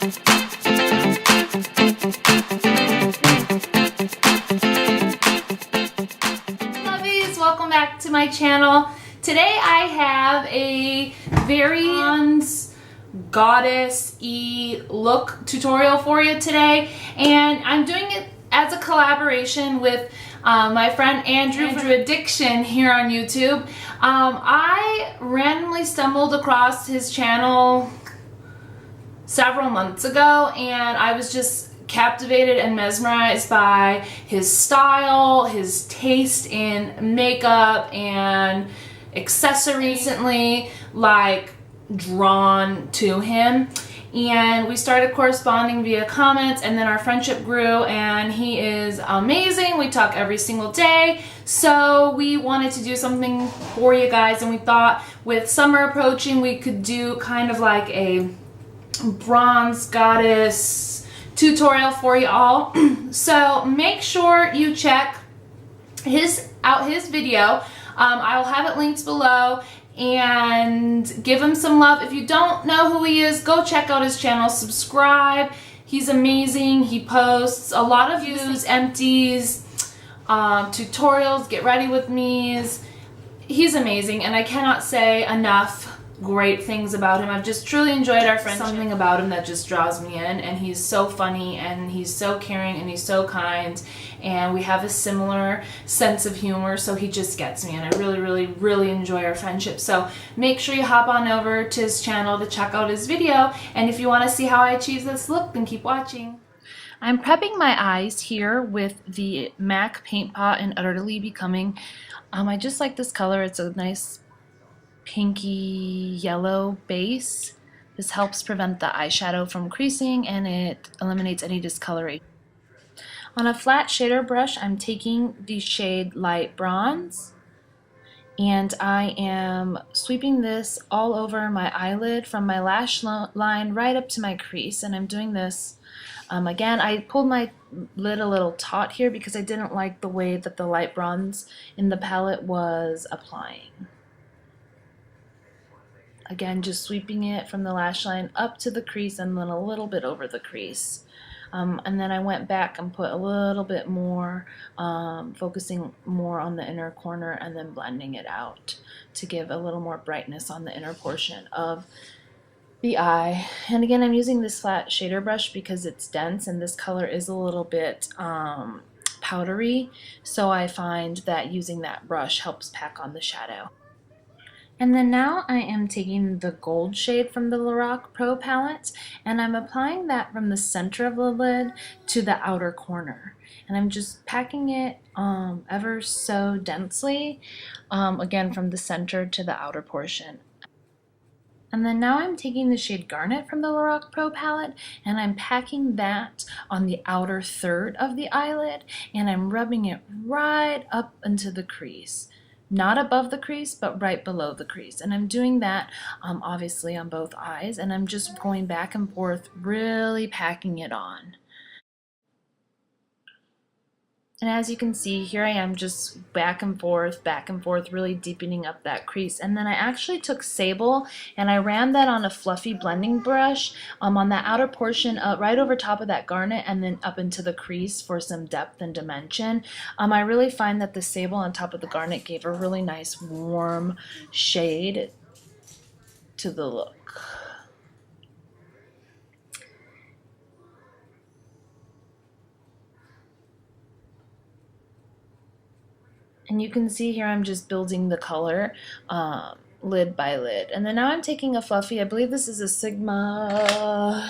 Lovies, welcome back to my channel. Today I have a very goddess-y look tutorial for you today, and I'm doing it as a collaboration with my friend Andrew Addiction here on YouTube. I randomly stumbled across his channel several months ago, and I was just captivated and mesmerized by his style, his taste in makeup and accessories. Recently, like, drawn to him, and we started corresponding via comments, and then our friendship grew, and he is amazing. We talk every single day, so we wanted to do something for you guys, and we thought with summer approaching we could do kind of like a bronze goddess tutorial for you all. So make sure you check out his video. I'll have it linked below, and give him some love. If you don't know who he is, go check out his channel, subscribe. He's amazing. He posts a lot of views, empties, tutorials, get ready with me's. He's amazing, and I cannot say enough great things about him. I've just truly enjoyed our friendship. Something about him that just draws me in, and he's so funny, and he's so caring, and he's so kind, and we have a similar sense of humor, so he just gets me, and I really enjoy our friendship. So make sure you hop on over to his channel to check out his video, and if you want to see how I achieve this look, then keep watching. I'm prepping my eyes here with the MAC Paint Pot in Utterly Becoming. I just like this color. It's a nice pinky yellow base. This helps prevent the eyeshadow from creasing, and it eliminates any discoloration. On a flat shader brush, I'm taking the shade Light Bronze, and I am sweeping this all over my eyelid from my lash line right up to my crease, and I'm doing this again. I pulled my lid a little taut here because I didn't like the way that the light bronze in the palette was applying. Again, just sweeping it from the lash line up to the crease and then a little bit over the crease. And then I went back and put a little bit more, focusing more on the inner corner, and then blending it out to give a little more brightness on the inner portion of the eye. And again, I'm using this flat shader brush because it's dense, and this color is a little bit powdery, so I find that using that brush helps pack on the shadow. And then now I am taking the gold shade from the Lorac Pro palette, and I'm applying that from the center of the lid to the outer corner. And I'm just packing it ever so densely, again from the center to the outer portion. And then now I'm taking the shade Garnet from the Lorac Pro palette, and I'm packing that on the outer third of the eyelid, and I'm rubbing it right up into the crease. Not above the crease, but right below the crease. And I'm doing that obviously on both eyes, and I'm just going back and forth, really packing it on. And as you can see, here I am just back and forth, really deepening up that crease. And then I actually took Sable and I ran that on a fluffy blending brush on the outer portion, right over top of that garnet, and then up into the crease for some depth and dimension. I really find that the Sable on top of the garnet gave a really nice warm shade to the look. And you can see here I'm just building the color lid by lid. And then now I'm taking a fluffy, I believe this is a Sigma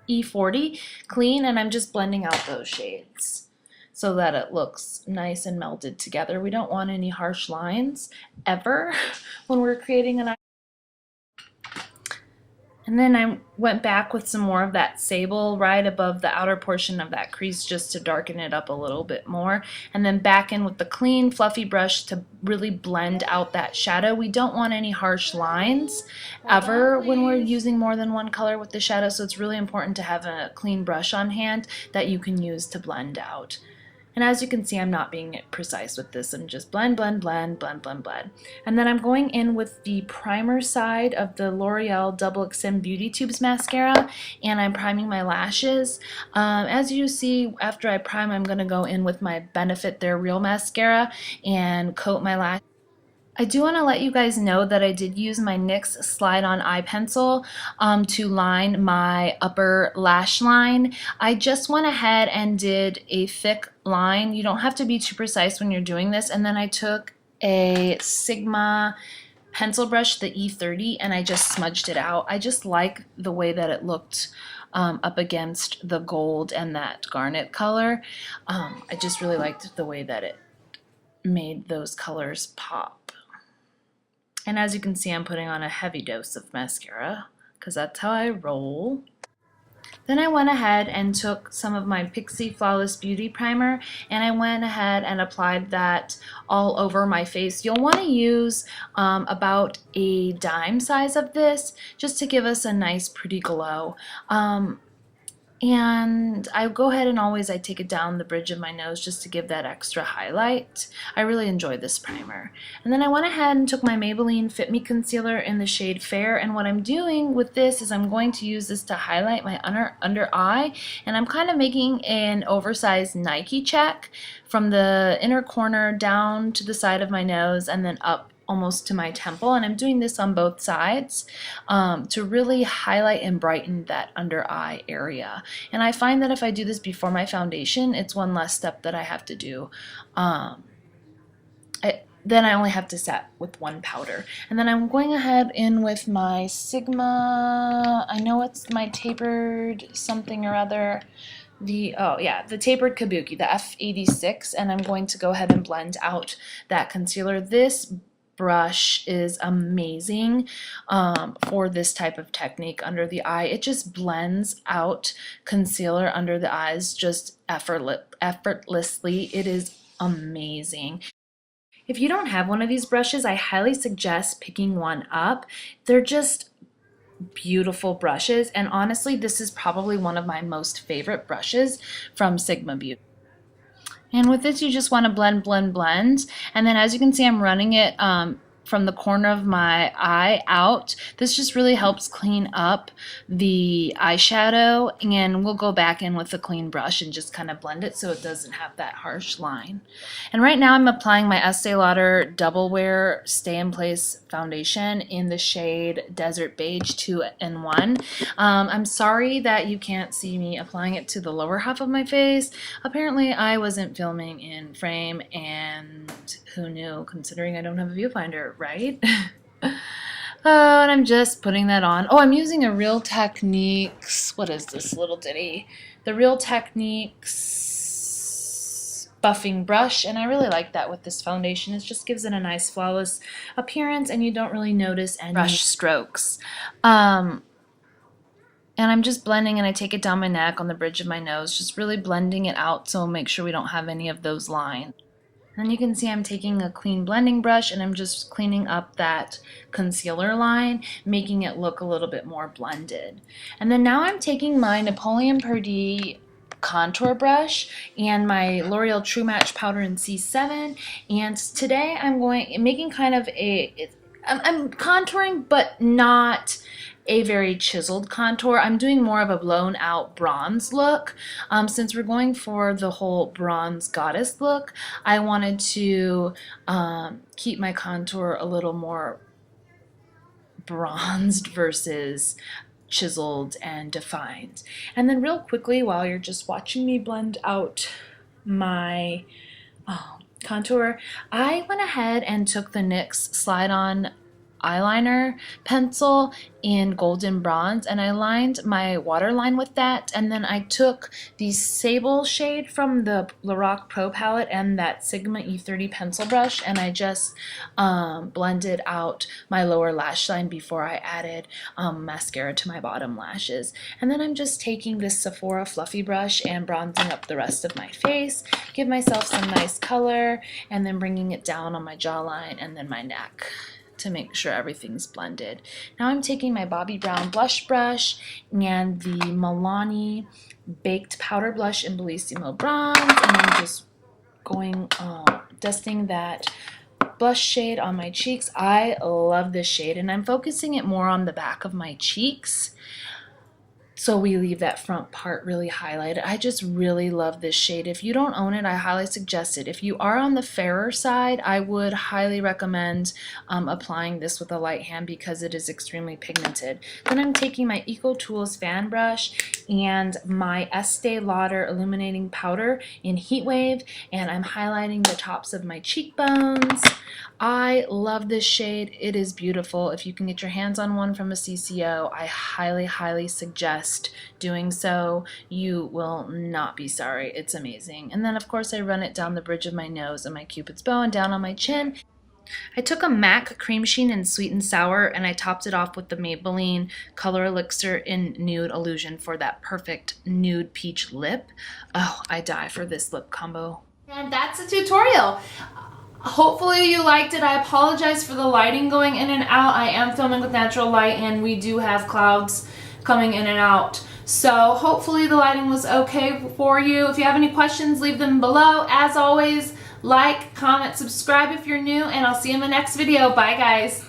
E40 clean, and I'm just blending out those shades so that it looks nice and melded together. We don't want any harsh lines ever when we're creating an eye. And then I went back with some more of that Sable right above the outer portion of that crease just to darken it up a little bit more. And then back in with the clean fluffy brush to really blend out that shadow. We don't want any harsh lines ever when we're using more than one color with the shadow, so it's really important to have a clean brush on hand that you can use to blend out. And as you can see, I'm not being precise with this. I'm just blend, blend, blend, blend, blend, blend. And then I'm going in with the primer side of the L'Oreal Double Extend Beauty Tubes mascara, and I'm priming my lashes. As you see, after I prime, I'm going to go in with my Benefit They're Real mascara and coat my lashes. I do want to let you guys know that I did use my NYX Slide-On Eye Pencil to line my upper lash line. I just went ahead and did a thick line. You don't have to be too precise when you're doing this. And then I took a Sigma pencil brush, the E30, and I just smudged it out. I just like the way that it looked up against the gold and that garnet color. I just really liked the way that it made those colors pop. And as you can see, I'm putting on a heavy dose of mascara because that's how I roll. Then I went ahead and took some of my Pixi Flawless Beauty Primer, and I went ahead and applied that all over my face. You'll want to use about a dime size of this just to give us a nice pretty glow. And I go ahead and always I take it down the bridge of my nose just to give that extra highlight. I really enjoy this primer. And then I went ahead and took my Maybelline Fit Me Concealer in the shade Fair, and what I'm doing with this is I'm going to use this to highlight my under eye, and I'm kind of making an oversized Nike check from the inner corner down to the side of my nose and then up almost to my temple, and I'm doing this on both sides to really highlight and brighten that under eye area. And I find that if I do this before my foundation, it's one less step that I have to do. Then I only have to set with one powder. And then I'm going ahead in with my Sigma, I know it's my tapered something or other, the tapered kabuki, the F86, and I'm going to go ahead and blend out that concealer. This brush is amazing for this type of technique under the eye. It just blends out concealer under the eyes just effortlessly. It is amazing. If you don't have one of these brushes, I highly suggest picking one up. They're just beautiful brushes, and honestly, this is probably one of my most favorite brushes from Sigma Beauty. And with this, you just want to blend, blend, blend. And then as you can see, I'm running it from the corner of my eye out. This just really helps clean up the eyeshadow, and we'll go back in with a clean brush and just kind of blend it so it doesn't have that harsh line. And right now I'm applying my Estee Lauder Double Wear Stay in Place foundation in the shade Desert Beige 2-in-1. I'm sorry that you can't see me applying it to the lower half of my face. Apparently I wasn't filming in frame, and who knew, considering I don't have a viewfinder, right? And I'm just putting that on. Oh, I'm using a Real Techniques, what is this little ditty? The Real Techniques buffing brush, and I really like that with this foundation. It just gives it a nice flawless appearance, and you don't really notice any brush strokes. And I'm just blending, and I take it down my neck on the bridge of my nose, just really blending it out so make sure we don't have any of those lines. And you can see I'm taking a clean blending brush and I'm just cleaning up that concealer line, making it look a little bit more blended. And then now I'm taking my Napoleon Perdue contour brush and my L'Oreal True Match powder in C7, and today I'm making kind of I'm contouring, but not a very chiseled contour. I'm doing more of a blown out bronze look. Since we're going for the whole bronze goddess look, I wanted to keep my contour a little more bronzed versus chiseled and defined. And then real quickly, while you're just watching me blend out my contour, I went ahead and took the NYX Slide-On eyeliner pencil in golden bronze, and I lined my waterline with that, and then I took the Sable shade from the Lorac Pro palette and that Sigma E30 pencil brush, and I just blended out my lower lash line before I added mascara to my bottom lashes. And then I'm just taking this Sephora fluffy brush and bronzing up the rest of my face, give myself some nice color, and then bringing it down on my jawline and then my neck to make sure everything's blended. Now I'm taking my Bobbi Brown blush brush and the Milani Baked Powder Blush in Belissimo Bronze, and I'm just dusting that blush shade on my cheeks. I love this shade, and I'm focusing it more on the back of my cheeks, so we leave that front part really highlighted. I just really love this shade. If you don't own it, I highly suggest it. If you are on the fairer side, I would highly recommend applying this with a light hand because it is extremely pigmented. Then I'm taking my Eco Tools fan brush and my Estee Lauder illuminating powder in Heat Wave, and I'm highlighting the tops of my cheekbones. I love this shade. It is beautiful. If you can get your hands on one from a CCO, I highly suggest doing so. You will not be sorry. It's amazing. And then of course I run it down the bridge of my nose and my Cupid's bow and down on my chin. I took a MAC Cream Sheen in Sweet and Sour and I topped it off with the Maybelline Color Elixir in Nude Illusion for that perfect nude peach lip. Oh, I die for this lip combo. And that's the tutorial. Hopefully you liked it. I apologize for the lighting going in and out. I am filming with natural light and we do have clouds coming in and out. So hopefully the lighting was okay for you. If you have any questions, leave them below. As always, like, comment, subscribe if you're new, and I'll see you in the next video. Bye guys.